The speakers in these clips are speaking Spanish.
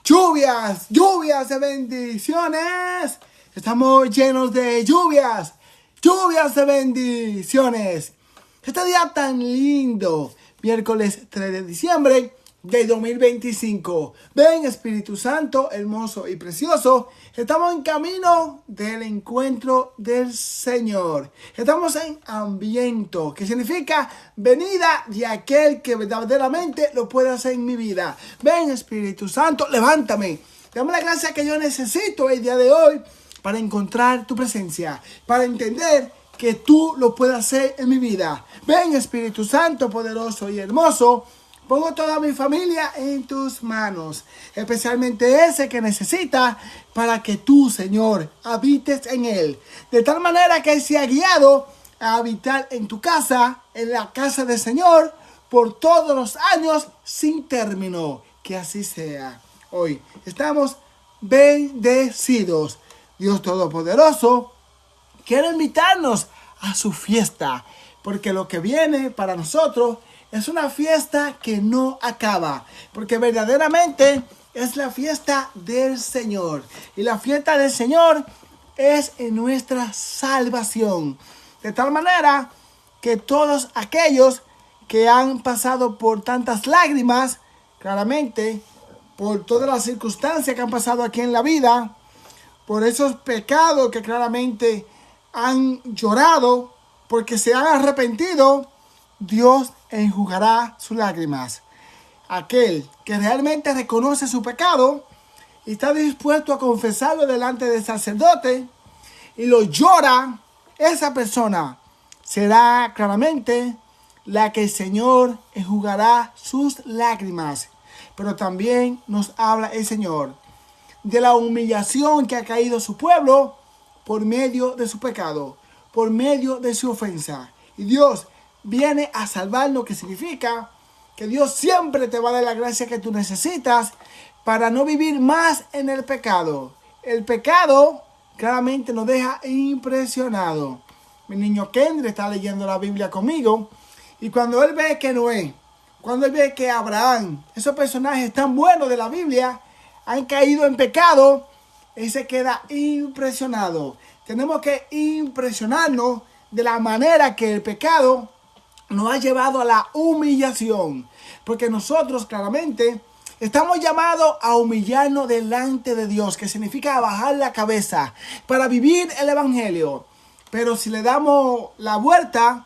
Lluvias de bendiciones. Estamos llenos de lluvias de bendiciones. Este día tan lindo, miércoles 3 de diciembre de 2025. Ven, Espíritu Santo, hermoso y precioso. Estamos en camino del encuentro del Señor. Estamos en Adviento, que significa venida de aquel que verdaderamente lo puede hacer en mi vida. Ven, Espíritu Santo, levántame. Dame la gracia que yo necesito el día de hoy para encontrar tu presencia, para entender que tú lo puedes hacer en mi vida. Ven, Espíritu Santo, poderoso y hermoso. Pongo toda mi familia en tus manos, especialmente ese que necesita para que tú, Señor, habites en él. De tal manera que él sea guiado a habitar en tu casa, en la casa del Señor, por todos los años sin término. Que así sea. Hoy estamos bendecidos. Dios Todopoderoso quiere invitarnos a su fiesta, porque lo que viene para nosotros es una fiesta que no acaba, porque verdaderamente es la fiesta del Señor. Y la fiesta del Señor es en nuestra salvación. De tal manera que todos aquellos que han pasado por tantas lágrimas, claramente, por todas las circunstancias que han pasado aquí en la vida, por esos pecados que claramente han llorado, porque se han arrepentido, Dios enjugará sus lágrimas. Aquel que realmente reconoce su pecado y está dispuesto a confesarlo delante del sacerdote y lo llora, esa persona será claramente la que el Señor enjugará sus lágrimas. Pero también nos habla el Señor de la humillación que ha caído su pueblo por medio de su pecado, por medio de su ofensa. Y Dios viene a salvarnos, que significa que Dios siempre te va a dar la gracia que tú necesitas para no vivir más en el pecado. El pecado claramente nos deja impresionado. Mi niño Kendry está leyendo la Biblia conmigo y cuando él ve que Noé, cuando él ve que Abraham, esos personajes tan buenos de la Biblia, han caído en pecado, él se queda impresionado. Tenemos que impresionarnos de la manera que el pecado nos ha llevado a la humillación. Porque nosotros claramente estamos llamados a humillarnos delante de Dios, que significa bajar la cabeza para vivir el Evangelio. Pero si le damos la vuelta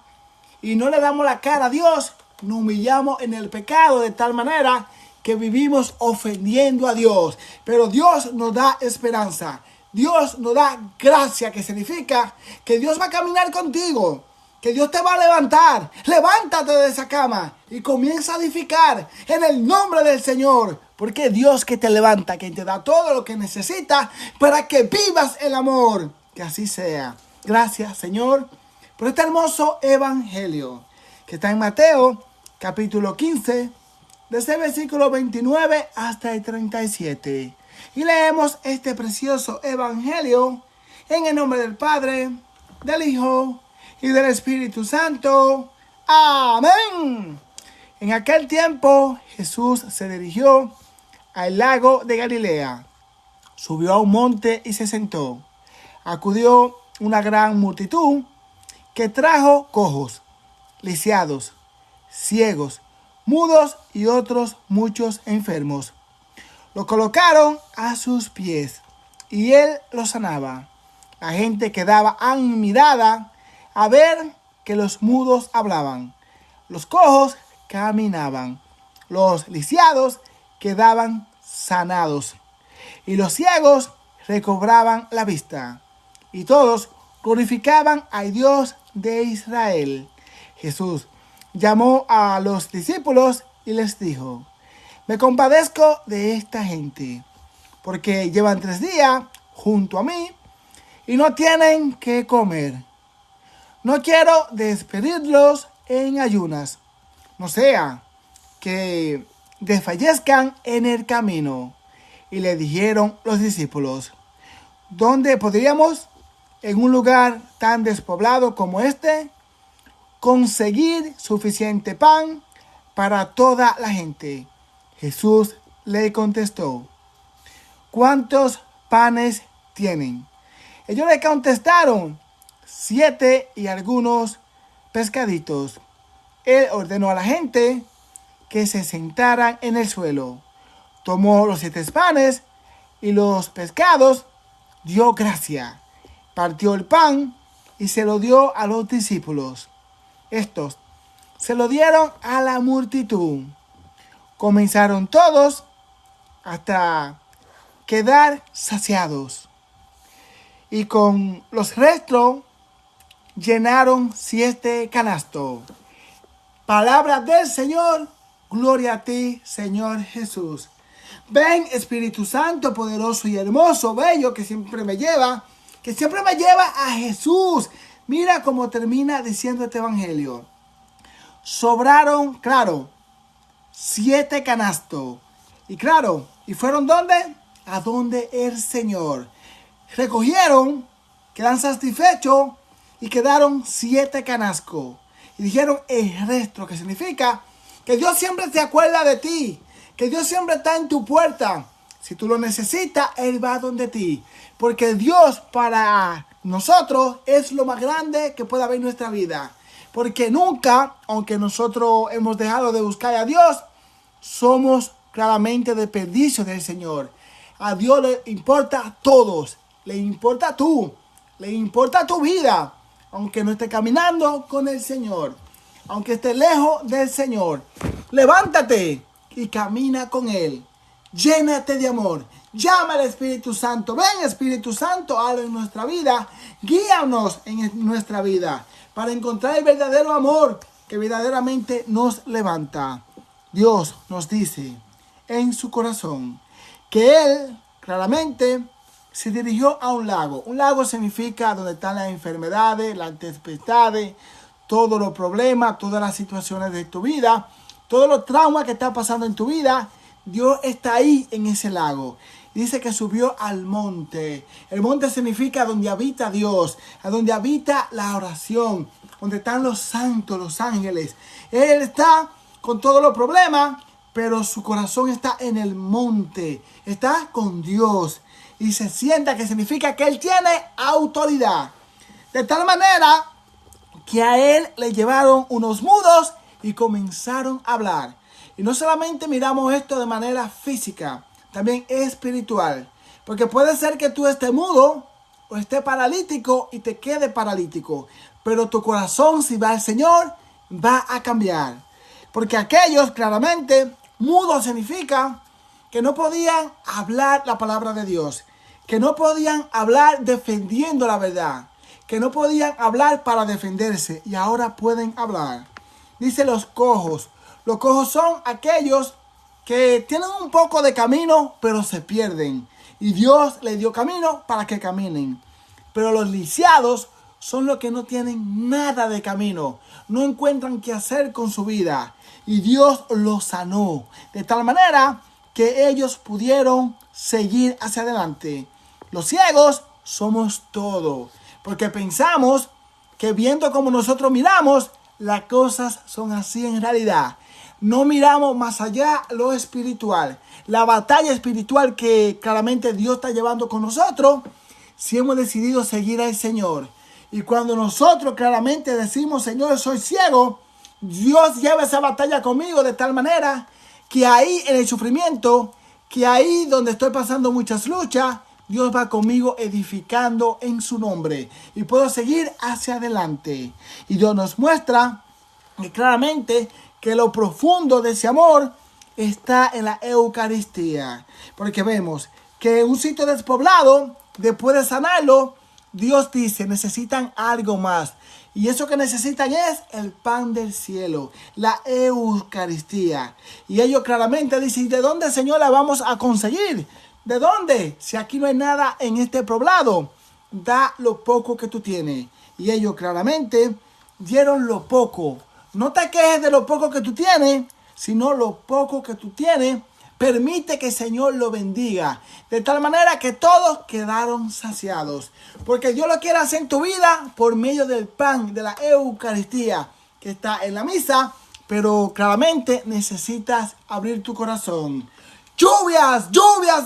y no le damos la cara a Dios, nos humillamos en el pecado de tal manera que vivimos ofendiendo a Dios. Pero Dios nos da esperanza. Dios nos da gracia, que significa que Dios va a caminar contigo, que Dios te va a levantar. Levántate de esa cama y comienza a edificar en el nombre del Señor, porque Dios que te levanta, que te da todo lo que necesitas para que vivas el amor. Que así sea. Gracias, Señor, por este hermoso evangelio que está en Mateo, capítulo 15, desde el versículo 29 hasta el 37. Y leemos este precioso evangelio en el nombre del Padre, del Hijo y del Espíritu Santo. Amén. En aquel tiempo Jesús se dirigió al lago de Galilea. Subió a un monte y se sentó. Acudió una gran multitud que trajo cojos, lisiados, ciegos, mudos y otros muchos enfermos. Lo colocaron a sus pies y él los sanaba. La gente quedaba admirada a ver que los mudos hablaban, los cojos caminaban, los lisiados quedaban sanados y los ciegos recobraban la vista. Y todos glorificaban al Dios de Israel. Jesús llamó a los discípulos y les dijo: me compadezco de esta gente, porque llevan 3 días junto a mí y no tienen que comer. No quiero despedirlos en ayunas, no sea que desfallezcan en el camino. Y le dijeron los discípulos: ¿dónde podríamos, en un lugar tan despoblado como este, conseguir suficiente pan para toda la gente? Jesús le contestó: ¿cuántos panes tienen? Ellos le contestaron, 7 y algunos pescaditos. Él ordenó a la gente que se sentaran en el suelo. Tomó los 7 panes y los pescados, dio gracia, partió el pan y se lo dio a los discípulos. Estos se lo dieron a la multitud. Comenzaron todos hasta quedar saciados. Y con los restos llenaron 7 canastos. Palabra del Señor, gloria a ti, Señor Jesús. Ven, Espíritu Santo, poderoso y hermoso, bello, que siempre me lleva a Jesús. Mira cómo termina diciendo este evangelio. Sobraron, claro, 7 canastos. Y claro, ¿y fueron dónde? A donde el Señor. Recogieron, quedan satisfechos y quedaron 7 canastos. Y dijeron el resto, que significa que Dios siempre se acuerda de ti, que Dios siempre está en tu puerta. Si tú lo necesitas, Él va donde ti. Porque Dios para nosotros es lo más grande que puede haber en nuestra vida. Porque nunca, aunque nosotros hemos dejado de buscar a Dios, somos claramente desperdicios del Señor. A Dios le importa a todos. Le importa tú. Le importa tu vida. Aunque no esté caminando con el Señor. Aunque esté lejos del Señor. Levántate y camina con Él. Llénate de amor. Llama al Espíritu Santo. Ven, Espíritu Santo, hazlo en nuestra vida. Guíanos en nuestra vida. Para encontrar el verdadero amor que verdaderamente nos levanta. Dios nos dice en su corazón que Él claramente se dirigió a un lago. Un lago significa donde están las enfermedades, las tempestades, todos los problemas, todas las situaciones de tu vida, todos los traumas que están pasando en tu vida. Dios está ahí en ese lago. Dice que subió al monte. El monte significa donde habita Dios, a donde habita la oración, donde están los santos, los ángeles. Él está con todos los problemas, pero su corazón está en el monte. Está con Dios. Y se sienta, que significa que Él tiene autoridad. De tal manera que a Él le llevaron unos mudos y comenzaron a hablar. Y no solamente miramos esto de manera física, también espiritual. Porque puede ser que tú estés mudo o estés paralítico y te quede paralítico. Pero tu corazón, si va al Señor, va a cambiar. Porque aquellos, claramente, mudos significa que no podían hablar la palabra de Dios. Que no podían hablar defendiendo la verdad. Que no podían hablar para defenderse. Y ahora pueden hablar. Dice los cojos. Los cojos son aquellos que tienen un poco de camino, pero se pierden. Y Dios les dio camino para que caminen. Pero los lisiados son los que no tienen nada de camino. No encuentran qué hacer con su vida. Y Dios los sanó. De tal manera que ellos pudieron seguir hacia adelante. Los ciegos somos todos. Porque pensamos que viendo como nosotros miramos, las cosas son así en realidad. No miramos más allá lo espiritual. La batalla espiritual que claramente Dios está llevando con nosotros, si hemos decidido seguir al Señor. Y cuando nosotros claramente decimos, Señor, soy ciego, Dios lleva esa batalla conmigo de tal manera que ahí en el sufrimiento, que ahí donde estoy pasando muchas luchas, Dios va conmigo edificando en su nombre. Y puedo seguir hacia adelante. Y Dios nos muestra que claramente que lo profundo de ese amor está en la Eucaristía. Porque vemos que en un sitio despoblado, después de sanarlo, Dios dice, necesitan algo más. Y eso que necesitan es el pan del cielo, la Eucaristía. Y ellos claramente dicen, ¿de dónde, Señor, la vamos a conseguir? ¿De dónde? Si aquí no hay nada en este poblado, da lo poco que tú tienes. Y ellos claramente dieron lo poco. No te quejes de lo poco que tú tienes, sino lo poco que tú tienes. Permite que el Señor lo bendiga. De tal manera que todos quedaron saciados. Porque Dios lo quiere hacer en tu vida por medio del pan, de la Eucaristía, que está en la misa. Pero claramente necesitas abrir tu corazón. Lluvias, lluvias.